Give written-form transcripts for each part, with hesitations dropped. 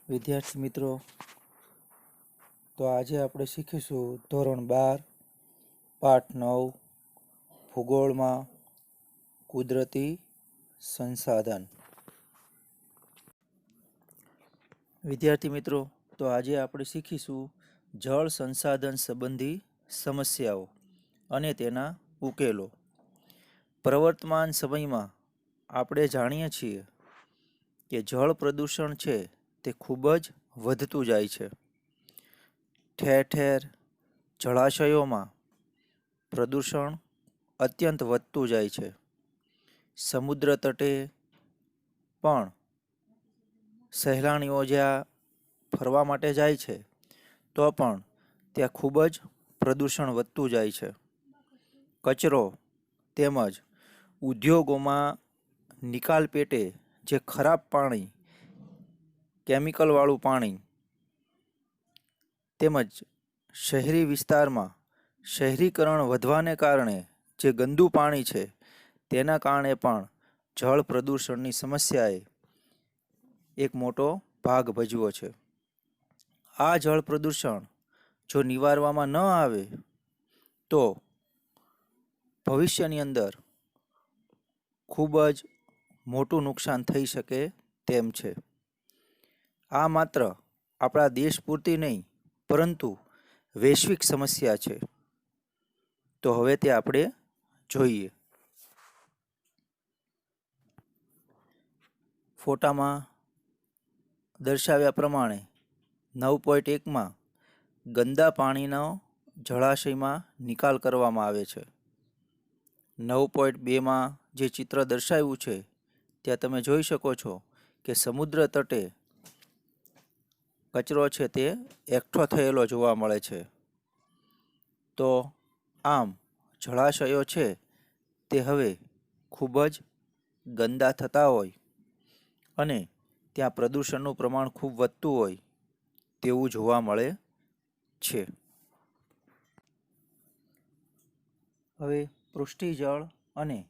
વિદ્યાર્થી મિત્રો, તો આજે આપણે શીખીશું ધોરણ 12 પાઠ 9 ભૂગોળમાં કુદરતી સંસાધન. વિદ્યાર્થી મિત્રો, તો આજે આપણે શીખીશું જળ સંસાધન સંબંધી સમસ્યાઓ અને તેના ઉકેલો. પ્રવર્તમાન સમયમાં આપણે જાણીએ છીએ કે જળ પ્રદૂષણ છે તે ખૂબ જ વધતું જાય છે. ઠેર ઠેર જળાશયોમાં પ્રદૂષણ અત્યંત વધતું જાય છે. સમુદ્ર તટે પણ સહેલાણીઓ જ્યાં ફરવા માટે જાય છે તો પણ ત્યાં ખૂબ જ પ્રદૂષણ વધતું જાય છે. કચરો તેમજ ઉદ્યોગોમાં નિકાલ પેટે જે ખરાબ પાણી, કેમિકલવાળું પાણી, તેમજ શહેરી વિસ્તારમાં શહેરીકરણ વધવાને કારણે જે ગંદુ પાણી છે તેના કારણે પણ જળ પ્રદૂષણની સમસ્યાએ એક મોટો ભાગ ભજવ્યો છે. આ જળ પ્રદૂષણ જો નિવારવામાં ન આવે તો ભવિષ્યની અંદર ખૂબ જ મોટું નુકસાન થઈ શકે તેમ છે. આ માત્ર આપણા દેશ પૂરતી નહીં પરંતુ વૈશ્વિક સમસ્યા છે. તો હવે તે આપણે જોઈએ. ફોટામાં દર્શાવ્યા પ્રમાણે 9.1માં ગંદા પાણીનો જળાશયમાં નિકાલ કરવામાં આવે છે. 9.2માં જે ચિત્ર દર્શાવ્યું છે ત્યાં તમે જોઈ શકો છો કે સમુદ્ર તટે કચરો છે તે એકઠો થયેલો જોવા મળે છે. તો આમ જળાશયો છે તે હવે ખૂબ જ ગંદા થતા હોય અને ત્યાં પ્રદૂષણનું પ્રમાણ ખૂબ વધતું હોય તેવું જોવા મળે છે. હવે પૃષ્ઠિજળ અને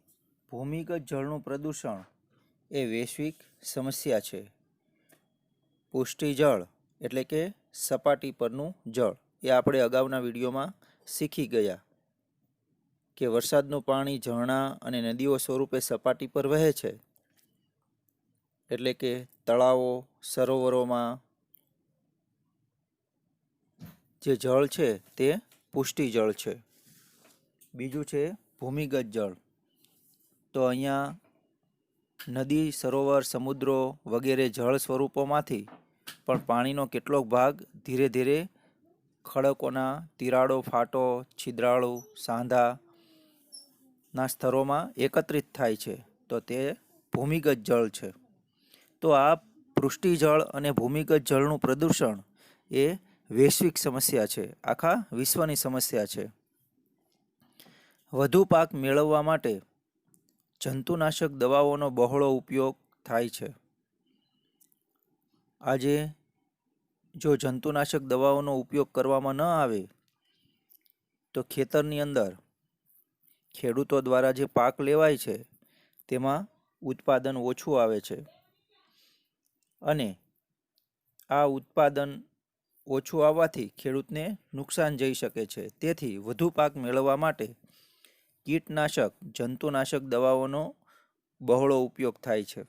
ભૂમિગત જળનું પ્રદૂષણ એ વૈશ્વિક સમસ્યા છે. પૃષ્ઠિજળ એટલે કે સપાટી પરનું જળ, એ આપણે અગાઉના વિડીયોમાં શીખી ગયા કે વરસાદનું પાણી ઝરણા અને નદીઓ સ્વરૂપે સપાટી પર વહે છે. એટલે કે તળાવો, સરોવરોમાં જે જળ છે તે પૃષ્ઠિજળ છે. બીજું છે ભૂમિગત જળ. તો અહીંયા નદી, સરોવર, સમુદ્રો વગેરે જળ સ્વરૂપોમાંથી પણ પાણીનો કેટલોક ભાગ ધીરે ધીરે ખડકોના તિરાડો, ફાટો, છિદ્રાળુ, સાંધાના સ્તરોમાં એકત્રિત થાય છે. તો તે ભૂમિગત જળ છે. તો આ પૃષ્ઠિજળ અને ભૂમિગત જળનું પ્રદૂષણ એ વૈશ્વિક સમસ્યા છે, આખા વિશ્વની સમસ્યા છે. વધુ પાક મેળવવા માટે જંતુનાશક દવાઓનો બહોળો ઉપયોગ થાય છે. આજે જો જંતુનાશક દવાઓનો ઉપયોગ કરવામાં ન આવે તો ખેતરની અંદર ખેડૂતો દ્વારા જે પાક લેવાય છે તેમાં ઉત્પાદન ઓછું આવે છે અને આ ઉત્પાદન ઓછું આવવાથી ખેડૂતને નુકસાન જઈ શકે છે. તેથી વધુ પાક મેળવવા માટે કીટનાશક, જંતુનાશક દવાઓનો બહોળો ઉપયોગ થાય છે.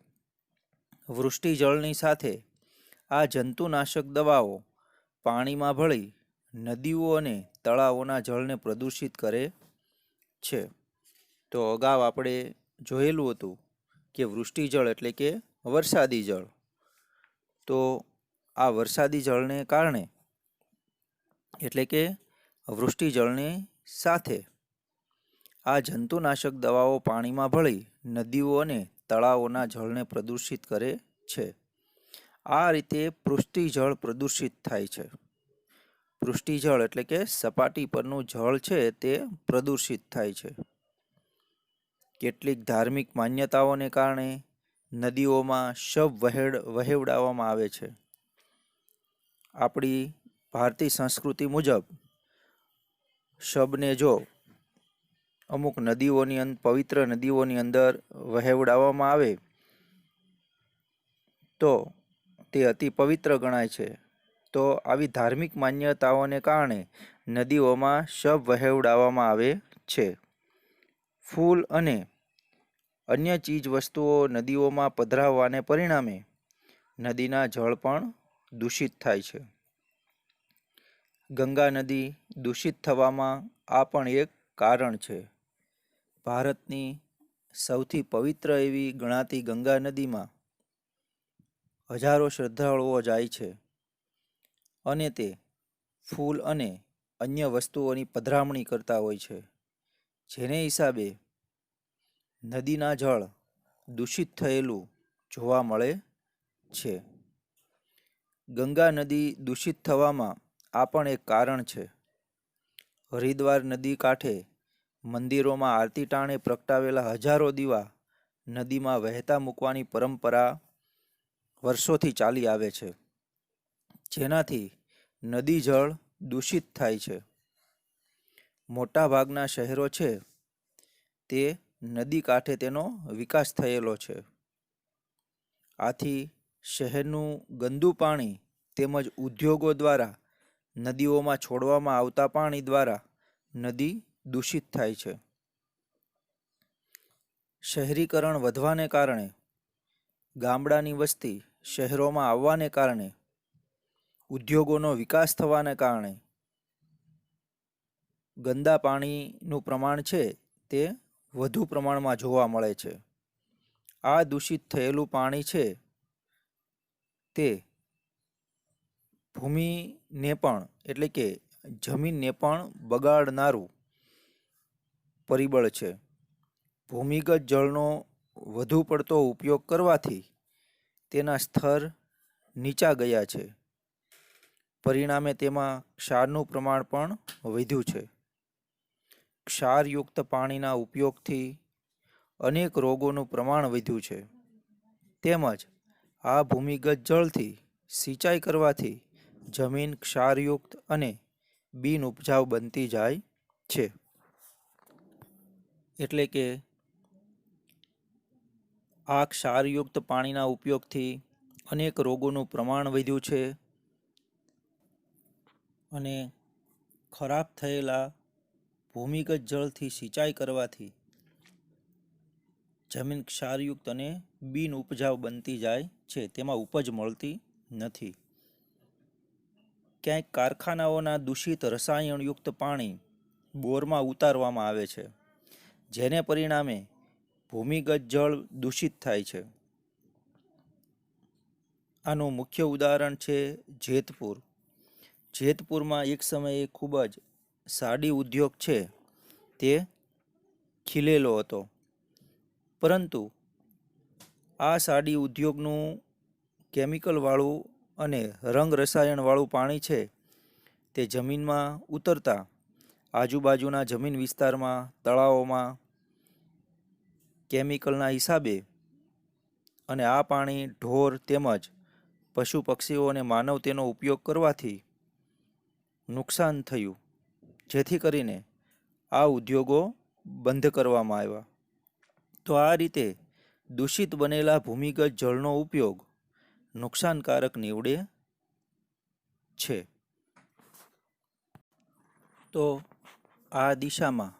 વૃષ્ટિજળની સાથે આ જંતુનાશક દવાઓ પાણીમાં ભળી નદીઓ અને તળાવોના જળને પ્રદૂષિત કરે છે. તો અગાઉ આપણે જોયેલું હતું કે વૃષ્ટિજળ એટલે કે વરસાદી જળ. તો આ વરસાદી જળને કારણે એટલે કે વૃષ્ટિજળની સાથે આ જંતુનાશક દવાઓ પાણીમાં ભળી નદીઓ અને તળાવોના જળને પ્રદૂષિત કરે છે. આ રીતે પૃષ્ઠિજળ પ્રદૂષિત થાય છે. પૃષ્ઠિજળ એટલે કે સપાટી પરનું જળ છે તે પ્રદૂષિત થાય છે. કેટલીક ધાર્મિક માન્યતાઓને કારણે નદીઓમાં શબ વહેવડાવવામાં આવે છે. આપણી ભારતીય સંસ્કૃતિ મુજબ શબને જો અમુક નદીઓની પવિત્ર નદીઓની અંદર વહેવડાવવામાં આવે તો તે અતિ પવિત્ર ગણાય છે. તો આવી ધાર્મિક માન્યતાઓને કારણે નદીઓમાં શબ વહેવડાવવામાં આવે છે. ફૂલ અને અન્ય ચીજ વસ્તુઓ નદીઓમાં પધરાવવાને પરિણામે નદીના જળ પણ દૂષિત થાય છે. ગંગા નદી દૂષિત થવામાં આ પણ એક કારણ છે. ભારતની સૌથી પવિત્ર એવી ગણાતી ગંગા નદીમાં હજારો શ્રદ્ધાળુઓ જાય છે અને તે ફૂલ અને અન્ય વસ્તુઓની પધરામણી કરતા હોય છે, જેને હિસાબે નદીના જળ દૂષિત થયેલું જોવા મળે છે. ગંગા નદી દૂષિત થવામાં આ પણ એક કારણ છે. હરિદ્વાર નદી કાંઠે મંદિરોમાં આરતી ટાણે પ્રગટાવેલા હજારો દીવા નદીમાં વહેતા મૂકવાની પરંપરા વર્ષોથી ચાલી આવે છે, જેનાથી નદી જળ દૂષિત થાય છે. મોટા ભાગના શહેરો છે તે નદી કાંઠે તેનો વિકાસ થયેલો છે. આથી શહેરનું ગંદુ પાણી તેમજ ઉદ્યોગો દ્વારા નદીઓમાં છોડવામાં આવતા પાણી દ્વારા નદી દૂષિત થાય છે. શહેરીકરણ વધવાને કારણે, ગામડાની વસ્તી શહેરોમાં આવવાને કારણે, ઉદ્યોગોનો વિકાસ થવાને કારણે ગંદા પાણીનું પ્રમાણ છે તે વધુ પ્રમાણમાં જોવા મળે છે. આ દૂષિત થયેલું પાણી છે તે ભૂમિને પણ એટલે કે જમીનને પણ બગાડનારું પરિબળ છે. ભૂમિગત જળનો વધુ પડતો ઉપયોગ કરવાથી તેના સ્તર નીચા ગયા છે. પરિણામે તેમાં ક્ષારનું પ્રમાણ પણ વધ્યું છે. ક્ષારયુક્ત પાણીના ઉપયોગથી અનેક રોગોનું પ્રમાણ વધ્યું છે. તેમજ આ ભૂમિગત જળથી સિંચાઈ કરવાથી જમીન ક્ષારયુક્ત અને બિન ઉપજાઉ બનતી જાય છે. એટલે કે આ ક્ષારયુક્ત પાણીના ઉપયોગથી અનેક રોગોનું પ્રમાણ વધ્યું છે અને ખરાબ થયેલા ભૂમિગત જળથી સિંચાઈ કરવાથી જમીન ક્ષારયુક્ત અને બિન ઉપજાઉ બનતી જાય છે, તેમાં ઉપજ મળતી નથી. ક્યાંક કારખાનાઓના દૂષિત રસાયણયુક્ત પાણી બોરમાં ઉતારવામાં આવે છે, જેને પરિણામે ભૂમિગત જળ દૂષિત થાય છે. આનું મુખ્ય ઉદાહરણ છે જેતપુર. જેતપુરમાં એક સમયે ખૂબ જ સાડી ઉદ્યોગ છે તે ખીલેલો હતો, પરંતુ આ સાડી ઉદ્યોગનું કેમિકલવાળું અને રંગ રસાયણવાળું પાણી છે તે જમીનમાં ઉતરતા આજુબાજુના જમીન વિસ્તારમાં, તળાવોમાં કેમિકલના હિસાબે અને આ પાણી ઢોર તેમજ પશુ પક્ષીઓ અને માનવ તેનો ઉપયોગ કરવાથી નુકસાન થયું, જેથી કરીને આ ઉદ્યોગો બંધ કરવામાં આવ્યા. તો આ રીતે દૂષિત બનેલા ભૂમિગત જળનો ઉપયોગ નુકસાનકારક નીવડે છે. તો આ દિશામાં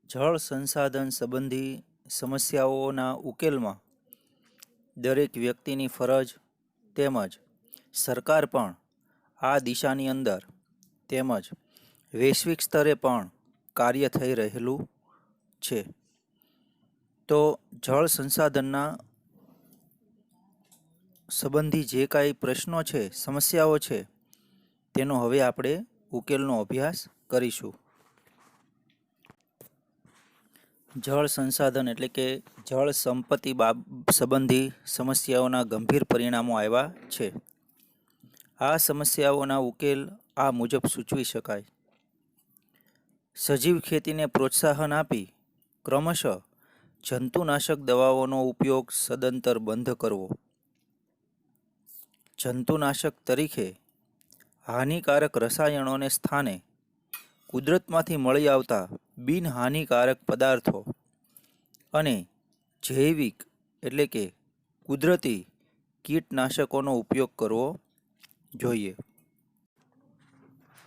જળ સંસાધન સંબંધી સમસ્યાઓના ઉકેલમાં દરેક વ્યક્તિની ફરજ તેમજ સરકાર પણ આ દિશાની અંદર તેમજ વૈશ્વિક સ્તરે પણ કાર્ય થઈ રહેલું છે. તો જળ સંસાધનના સંબંધી જે કાંઈ પ્રશ્નો છે, સમસ્યાઓ છે, તેનો હવે આપણે ઉકેલનો અભ્યાસ કરીશું. જળ સંસાધન એટલે કે જળ સંપત્તિ સંબંધી સમસ્યાઓના ગંભીર પરિણામો આવ્યા છે. આ સમસ્યાઓના ઉકેલ આ મુજબ સૂચવી શકાય. સજીવ ખેતીને પ્રોત્સાહન આપી ક્રમશઃ જંતુનાશક દવાઓનો ઉપયોગ સદંતર બંધ કરવો. જંતુનાશક તરીકે હાનિકારક રસાયણોને સ્થાને કુદરતમાંથી મળી આવતા બિનહાનિકારક પદાર્થો અને જૈવિક એટલે કે કુદરતી કીટનાશકોનો ઉપયોગ કરવો જોઈએ.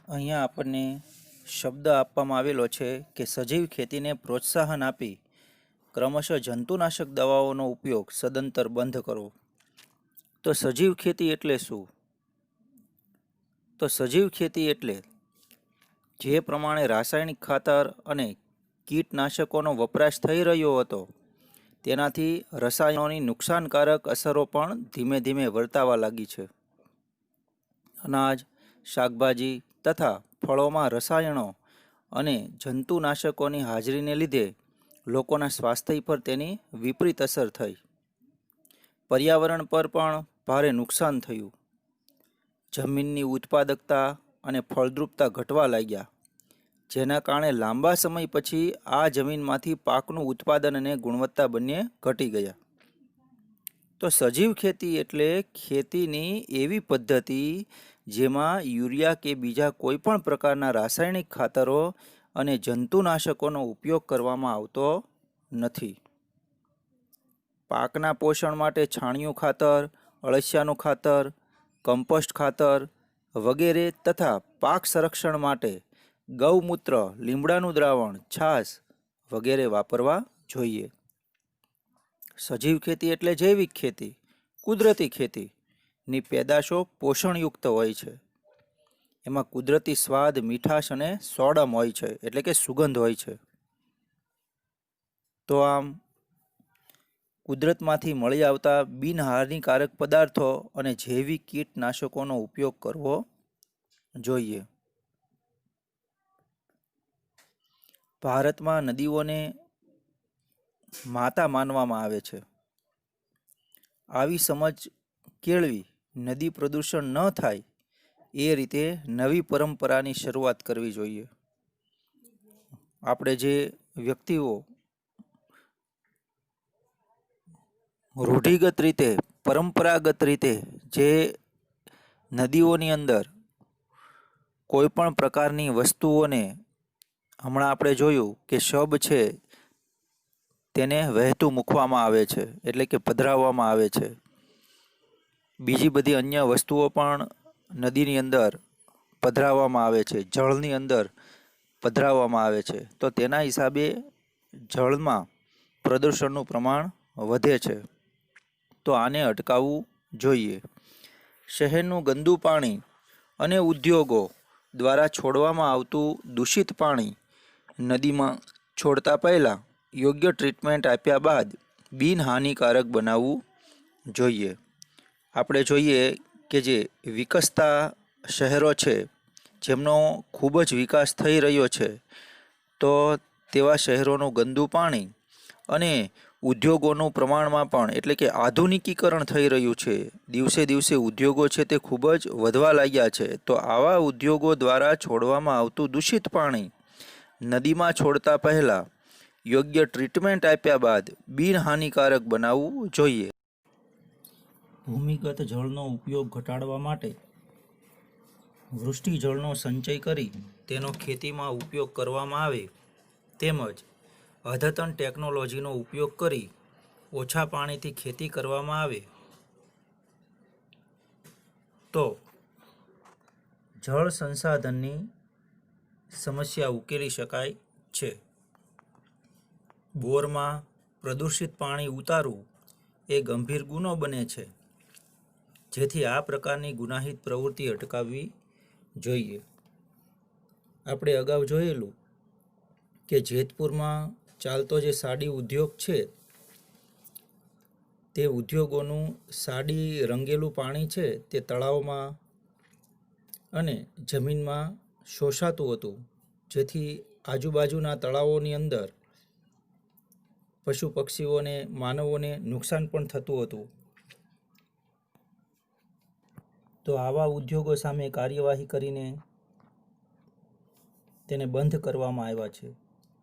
અહીંયા આપણને શબ્દ આપવામાં આવેલો છે કે સજીવ ખેતીને પ્રોત્સાહન આપી ક્રમશઃ જંતુનાશક દવાઓનો ઉપયોગ સદંતર બંધ કરવો. તો સજીવ ખેતી એટલે શું? તો સજીવ ખેતી એટલે જે પ્રમાણે રાસાયણિક ખાતર અને કીટનાશકોનો વપરાશ થઈ રહ્યો હતો તેનાથી રસાયણોની નુકસાનકારક અસરો પણ ધીમે ધીમે વર્તાવા લાગી છે. અનાજ, શાકભાજી તથા ફળોમાં રસાયણો અને જંતુનાશકોની હાજરીને લીધે લોકોના સ્વાસ્થ્ય પર તેની વિપરીત અસર થઈ. પર્યાવરણ પર પણ ભારે નુકસાન થયું. જમીનની ઉત્પાદકતા અને ફળદ્રુપતા ઘટવા લાગ્યા, જેના કારણે લાંબા સમય પછી આ જમીનમાંથી પાકનું ઉત્પાદન અને ગુણવત્તા બંને ઘટી ગયા. તો સજીવ ખેતી એટલે ખેતીની એવી પદ્ધતિ જેમાં યુરિયા કે બીજા કોઈ પણ પ્રકારના રાસાયણિક ખાતરો અને જંતુનાશકોનો ઉપયોગ કરવામાં આવતો નથી. પાકના પોષણ માટે છાણિયું ખાતર, અળસિયાનું ખાતર, કમ્પોસ્ટ ખાતર વગેરે તથા પાક સંરક્ષણ માટે ગૌમૂત્ર, લીમડાનું દ્રાવણ, છાશ વગેરે વાપરવા જોઈએ. સજીવ ખેતી એટલે જૈવિક ખેતી, કુદરતી ખેતીની પેદાશો પોષણયુક્ત હોય છે. એમાં કુદરતી સ્વાદ, મીઠાશ અને સોડમ હોય છે, એટલે કે સુગંધ હોય છે. તો આમ કુદરતમાંથી મળી આવતા બિનહાનિકારક પદાર્થો અને જૈવિક કીટનાશકોનો ઉપયોગ કરવો જોઈએ. ભારતમાં નદીઓને માતા માનવામાં આવે છે. આવી સમજ કેળવી નદી પ્રદૂષણ ન થાય એ રીતે નવી પરંપરાની શરૂઆત કરવી જોઈએ. આપણે જે વ્યક્તિઓ રૂઢિગત રીતે, પરંપરાગત રીતે જે નદીઓની અંદર કોઈ પણ પ્રકારની વસ્તુઓને, હમણાં આપણે જોયું કે શબ છે તેને વહેતું મૂકવામાં આવે છે, એટલે કે પધરાવવામાં આવે છે. બીજી બધી અન્ય વસ્તુઓ પણ નદીની અંદર પધરાવવામાં આવે છે, જળની અંદર પધરાવવામાં આવે છે. તો તેના હિસાબે જળમાં પ્રદૂષણનું પ્રમાણ વધે છે. તો આને અટકાવવું જોઈએ. શહેરનું ગંદુ પાણી અને ઉદ્યોગો દ્વારા છોડવામાં આવતું દૂષિત પાણી નદીમાં છોડતા પહેલાં યોગ્ય ટ્રીટમેન્ટ આપ્યા બાદ બિનહાનિકારક બનાવવું જોઈએ. આપણે જોઈએ કે જે વિકસતા શહેરો છે, જેમનો ખૂબ જ વિકાસ થઈ રહ્યો છે, તો તેવા શહેરોનું ગંદુ પાણી અને ઉદ્યોગોનું પ્રમાણમાં પણ, એટલે કે આધુનિકીકરણ થઈ રહ્યું છે. દિવસે દિવસે ઉદ્યોગો છે તે ખૂબ જ વધવા લાગ્યા છે. તો આવા ઉદ્યોગો દ્વારા છોડવામાં આવતું દૂષિત પાણી નદીમાં છોડતા પહેલાં યોગ્ય ટ્રીટમેન્ટ આપ્યા બાદ બિનહાનિકારક બનાવવું જોઈએ. ભૂમિગત જળનો ઉપયોગ ઘટાડવા માટે વૃષ્ટિ જળનો સંચય કરી તેનો ખેતીમાં ઉપયોગ કરવામાં આવે, તેમજ અદ્યતન ટેકનોલોજીનો ઉપયોગ કરી ઓછા પાણીથી ખેતી કરવામાં આવે તો જળ સંસાધનની સમસ્યા ઉકેલી શકાય છે. બોરમાં પ્રદૂષિત પાણી ઉતારવું એ ગંભીર ગુનો બને છે, જેથી આ પ્રકારની ગુનાહિત પ્રવૃત્તિ અટકાવવી જોઈએ. આપણે અગાઉ જોયેલું કે જેતપુરમાં ચાલતો જે સાડી ઉદ્યોગ છે, તે ઉદ્યોગોનું સાડી રંગેલું પાણી છે તે તળાવમાં અને જમીનમાં શોષાતું હતું, જેથી આજુબાજુના તળાવોની અંદર પશુ પક્ષીઓને, માનવોને નુકસાન પણ થતું હતું. તો આવા ઉદ્યોગો સામે કાર્યવાહી કરીને તેને બંધ કરવામાં આવ્યા છે.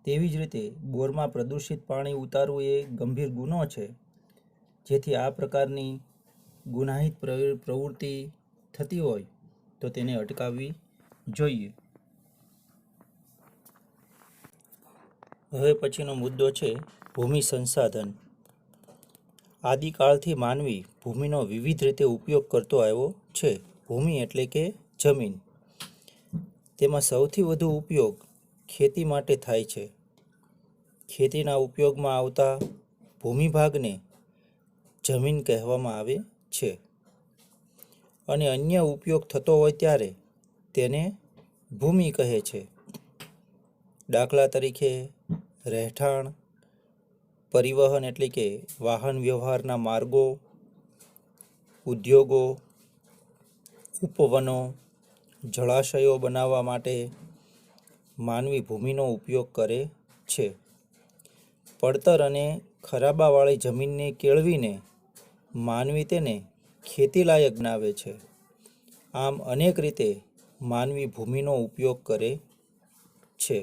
તેવી જ રીતે બોરમાં પ્રદૂષિત પાણી ઉતારવું એ ગંભીર ગુનો છે, જેથી આ પ્રકારની ગુનાહિત પ્રવૃત્તિ થતી હોય તો તેને અટકાવવી જોઈએ. હવે પછીનો મુદ્દો છે ભૂમિ સંસાધન. આદિકાળથી માનવી ભૂમિનો વિવિધ રીતે ઉપયોગ કરતો આવ્યો છે. ભૂમિ એટલે કે જમીન. તેમાં સૌથી વધુ ઉપયોગ ખેતી માટે થાય છે. ખેતીના ઉપયોગમાં આવતા ભૂમિભાગને જમીન કહેવામાં આવે છે અને અન્ય ઉપયોગ થતો હોય ત્યારે તેને ભૂમિ કહે છે. દાખલા તરીકે રહેઠાણ, પરિવહન એટલે કે વાહન વ્યવહારના માર્ગો, ઉદ્યોગો, ઉપવનો, જળાશયો બનાવવા માટે માનવી ભૂમિનો ઉપયોગ કરે છે. પડતર અને ખરાબાવાળી જમીનને કેળવીને માનવી તેને ખેતીલાયક બનાવે છે. આમ અનેક રીતે માનવી ભૂમિનો ઉપયોગ કરે છે.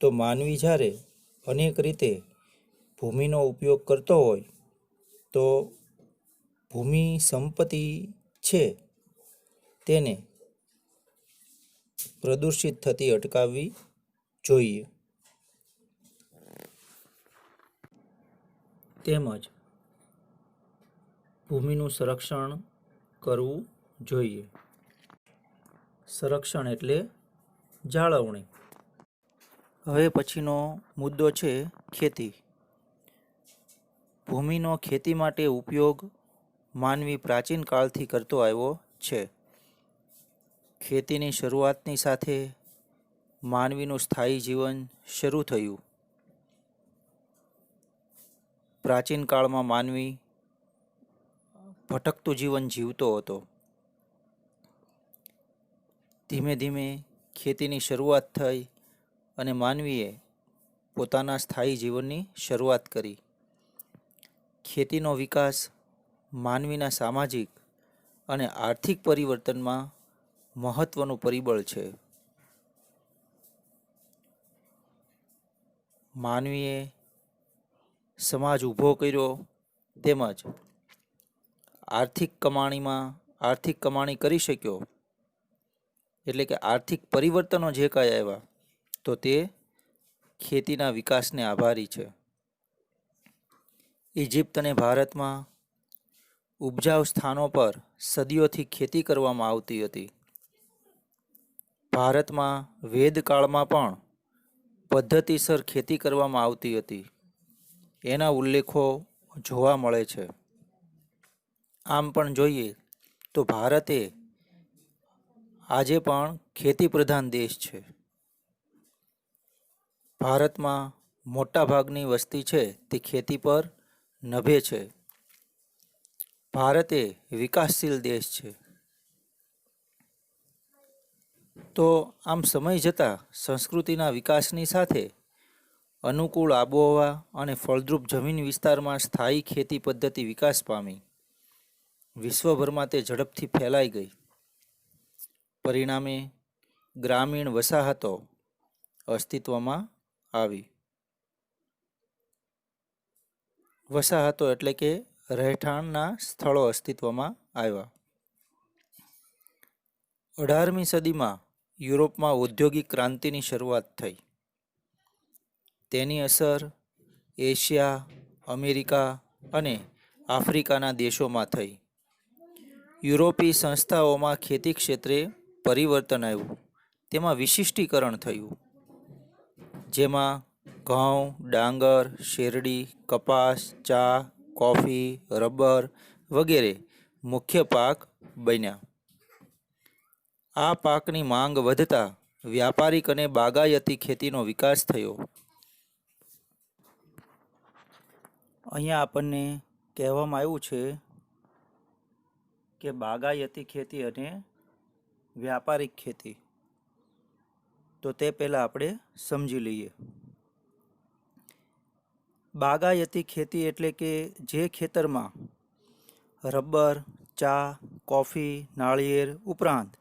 તો માનવી જ્યારે અનેક રીતે ભૂમિનો ઉપયોગ કરતો હોય તો ભૂમિ સંપત્તિ છે તેને પ્રદૂષિત થતી અટકાવવી જોઈએ. તેમજ ભૂમિનું સંરક્ષણ કરવું જોઈએ. સંરક્ષણ એટલે જાળવણી. હવે પછીનો મુદ્દો છે ખેતી. ભૂમિનો ખેતી માટે ઉપયોગ માનવી પ્રાચીન કાળથી કરતો આવ્યો છે. ખેતીની શરૂઆતની સાથે માનવીનું સ્થાયી જીવન શરૂ થયું. પ્રાચીન કાળમાં માનવી ભટકતું જીવન જીવતો હતો. ધીમે ધીમે ખેતીની શરૂઆત થઈ અને માનવીએ પોતાના સ્થાયી જીવનની શરૂઆત કરી. ખેતીનો વિકાસ માનવીના સામાજિક અને આર્થિક પરિવર્તનમાં મહત્વનું પરિબળ છે. માનવીએ સમાજ ઊભો કર્યો તેમજ આર્થિક કમાણી કરી શક્યો. એટલે કે આર્થિક પરિવર્તનો જે કાંઈ આવ્યા તો તે ખેતીના વિકાસને આભારી છે. ઇજિપ્ત અને ભારતમાં ઉપજાઉ સ્થાનો પર સદીઓથી ખેતી કરવામાં આવતી હતી. ભારતમાં વેદકાળમાં પણ પદ્ધતિસર ખેતી કરવામાં આવતી હતી. એના ઉલ્લેખો જોવા મળે છે. આમ પણ જોઈએ તો ભારત એ આજે પણ ખેતી પ્રધાન દેશ છે. ભારતમાં મોટાભાગની વસ્તી છે તે ખેતી પર નભે છે. ભારત એ વિકાસશીલ દેશ છે. તો આમ સમય જતાં સંસ્કૃતિના વિકાસની સાથે અનુકૂળ આબોહવા અને ફળદ્રુપ જમીન વિસ્તારમાં સ્થાયી ખેતી પદ્ધતિ વિકાસ પામી. વિશ્વભરમાં તે ઝડપથી ફેલાઈ ગઈ. પરિણામે ગ્રામીણ વસાહતો અસ્તિત્વમાં આવી. વસાહતો એટલે કે રહેઠાણના સ્થળો અસ્તિત્વમાં આવ્યા. 18મી સદીમાં યુરોપમાં ઔદ્યોગિક ક્રાંતિની શરૂઆત થઈ. તેની અસર એશિયા, અમેરિકા અને આફ્રિકાના દેશોમાં થઈ. યુરોપી સંસ્થાઓમાં ખેતી ક્ષેત્રે પરિવર્તન આવ્યું. તેમાં વિશિષ્ટીકરણ થયું, જેમાં ઘઉં, ડાંગર, શેરડી, કપાસ, ચા, કોફી, રબર વગેરે મુખ્ય પાક બન્યા. આ પાકની માંગ વધતા વ્યાપારિક અને બાગાયતી ખેતીનો વિકાસ થયો. અહીંયા આપણને કહેવામાં આવ્યું છે કે બાગાયતી ખેતી અને વ્યાપારિક ખેતી. તો તે પહેલાં આપણે સમજી લઈએ. બાગાયતી ખેતી એટલે કે જે ખેતરમાં રબર, ચા, કોફી, નાળિયેર ઉપરાંત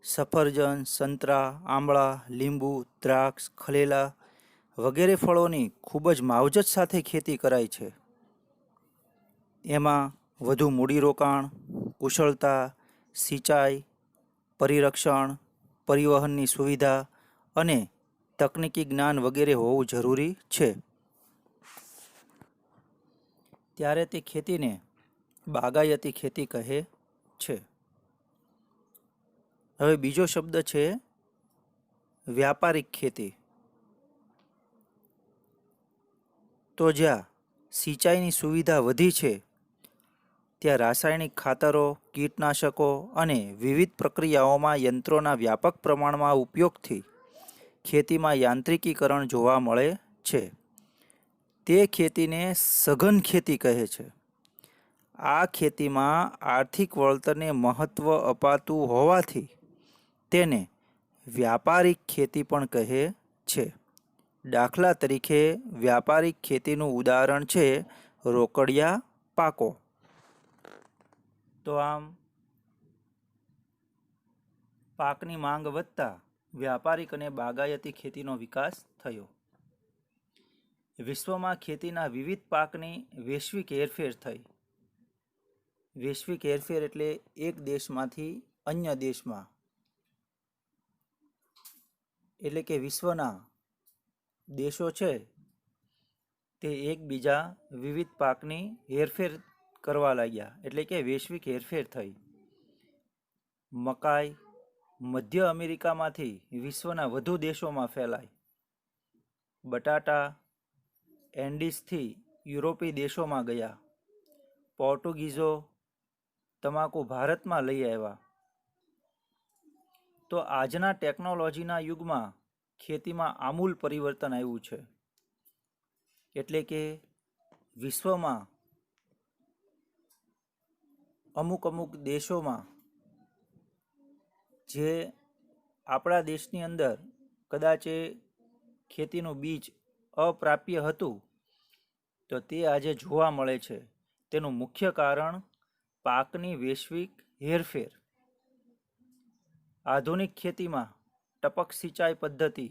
સફરજન, સંતરા, આંબળા, લીંબુ, દ્રાક્ષ, ખલેલા વગેરે ફળોની ખૂબ જ માવજત સાથે ખેતી કરાય છે. એમાં વધુ મૂડીરોકાણ, કુશળતા, સિંચાઈ, પરિરક્ષણ, પરિવહનની સુવિધા અને તકનીકી જ્ઞાન વગેરે હોવું જરૂરી છે. ત્યારે તે ખેતીને બાગાયતી ખેતી કહે છે. હવે બીજો શબ્દ છે વ્યાપારિક ખેતી. તો જ્યાં સિંચાઈની સુવિધા વધી છે ત્યાં રાસાયણિક ખાતરો, કીટનાશકો અને વિવિધ પ્રક્રિયાઓમાં યંત્રોના વ્યાપક પ્રમાણમાં ઉપયોગથી ખેતીમાં યાંત્રિકીકરણ જોવા મળે છે. તે ખેતીને સઘન ખેતી કહે છે. આ ખેતીમાં આર્થિક વળતરને મહત્ત્વ અપાતું હોવાથી તેને વ્યાપારિક ખેતી પણ કહે છે. દાખલા તરીકે વ્યાપારિક ખેતીનું ઉદાહરણ છે રોકડિયા પાકો. તો આમ પાકની માંગ વધતા વ્યાપારિક અને બાગાયતી ખેતીનો વિકાસ થયો. વિશ્વમાં ખેતીના વિવિધ પાકની વૈશ્વિક હેરફેર થઈ. વૈશ્વિક હેરફેર એટલે એક દેશમાંથી અન્ય દેશમાં, એટલે કે વિશ્વના દેશો છે તે એકબીજા વિવિધ પાકની હેરફેર કરવા લાગ્યા, એટલે કે વૈશ્વિક હેરફેર થઈ. મકાઈ મધ્ય અમેરિકામાંથી વિશ્વના વધુ દેશોમાં ફેલાય. બટાટા એન્ડીઝથી યુરોપીય દેશોમાં ગયા. પોર્ટુગીઝો તમાકુ ભારતમાં લઈ આવ્યા. તો આજના ટેકનોલોજીના યુગમાં ખેતીમાં આમૂલ પરિવર્તન આવ્યું છે. એટલે કે વિશ્વમાં અમુક દેશોમાં જે આપણા દેશની અંદર કદાચ ખેતીનું બીજ અપ્રાપ્ય હતું તો તે આજે જોવા મળે છે. તેનું મુખ્ય કારણ પાકની વૈશ્વિક હેરફેર. આધુનિક ખેતીમાં ટપક સિંચાઈ પદ્ધતિ,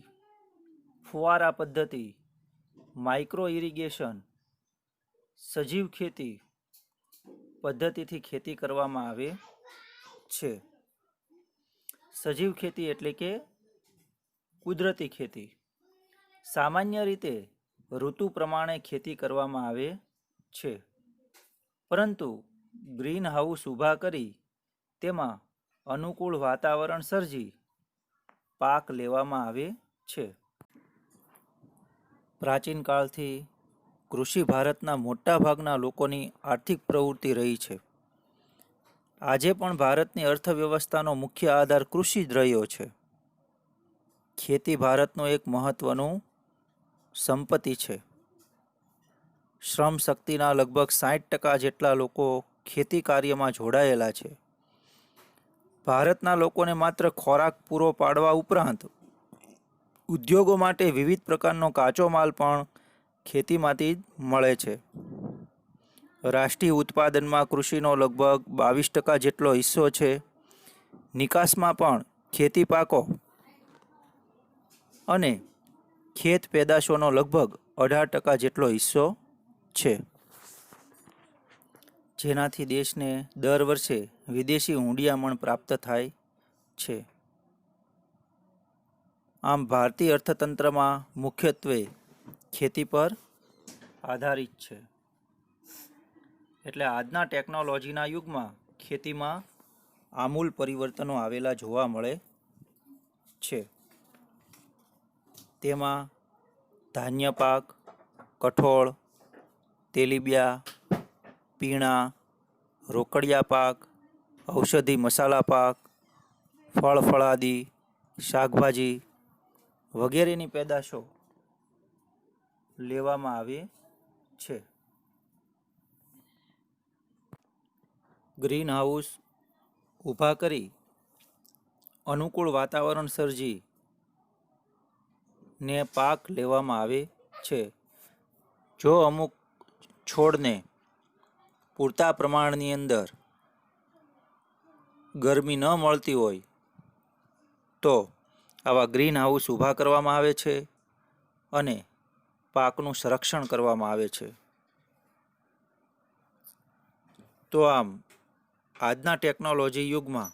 ફુવારા પદ્ધતિ, માઇક્રો ઇરિગેશન, સજીવ ખેતી પદ્ધતિથી ખેતી કરવામાં આવે છે. સજીવ ખેતી એટલે કે કુદરતી ખેતી. સામાન્ય રીતે ઋતુ પ્રમાણે ખેતી કરવામાં આવે છે, પરંતુ ગ્રીન હાઉસ ઊભા કરી તેમાં અનુકૂળ વાતાવરણ સર્જી પાક લેવામાં આવે છે. પ્રાચીન કાળથી કૃષિ ભારતના મોટા ભાગના લોકોની આર્થિક પ્રવૃત્તિ રહી છે. આજે પણ ભારતની અર્થવ્યવસ્થાનો મુખ્ય આધાર કૃષિ જ રહ્યો છે. ખેતી ભારતનું એક મહત્વનું સંપત્તિ છે. શ્રમ શક્તિના લગભગ 60% જેટલા લોકો ખેતી કાર્યમાં જોડાયેલા છે. ભારતના લોકોને માત્ર ખોરાક પૂરો પાડવા ઉપરાંત ઉદ્યોગો માટે વિવિધ પ્રકારનો કાચો માલ પણ ખેતીમાંથી જ મળે છે. રાષ્ટ્રીય ઉત્પાદનમાં કૃષિનો લગભગ 22% જેટલો હિસ્સો છે. નિકાસમાં પણ ખેતી પાકો અને ખેત પેદાશોનો લગભગ 18% જેટલો હિસ્સો છે, જેનાથી દેશને દર વર્ષે વિદેશી હુંડિયામણ પ્રાપ્ત થાય છે. આમ ભારતીય અર્થતંત્રમાં મુખ્યત્વે ખેતી પર આધારિત છે. એટલે આજના ટેકનોલોજીના યુગમાં ખેતીમાં આમૂલ પરિવર્તનો આવેલા જોવા મળે છે. તેમાં ધાન્ય પાક, કઠોળ, તેલીબિયા, પીણા, રોકડિયા પાક, ઔષધિ મસાલા પાક, ફળ ફળાદી, શાકભાજી વગેરેની પેદાશો લેવામાં આવે છે. ગ્રીન હાઉસ ઊભા કરી અનુકૂળ વાતાવરણ સર્જી ને પાક લેવામાં આવે છે. જો અમુક છોડને પૂરતા પ્રમાણની અંદર ગરમી ન મળતી હોય તો આવા ગ્રીન હાઉસ ઊભા કરવામાં આવે છે અને પાકનું સંરક્ષણ કરવામાં આવે છે. તો આમ આજના ટેકનોલોજી યુગમાં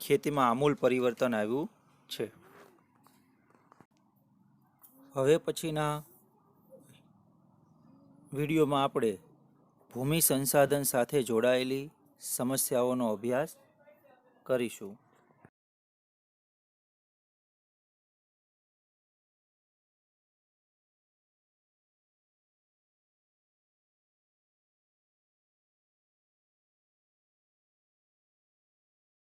ખેતીમાં આમૂલ પરિવર્તન આવ્યું છે. હવે પછીના વિડીયોમાં આપણે ભૂમિ સંસાધન સાથે જોડાયેલી સમસ્યાઓનો અભ્યાસ કરીશું.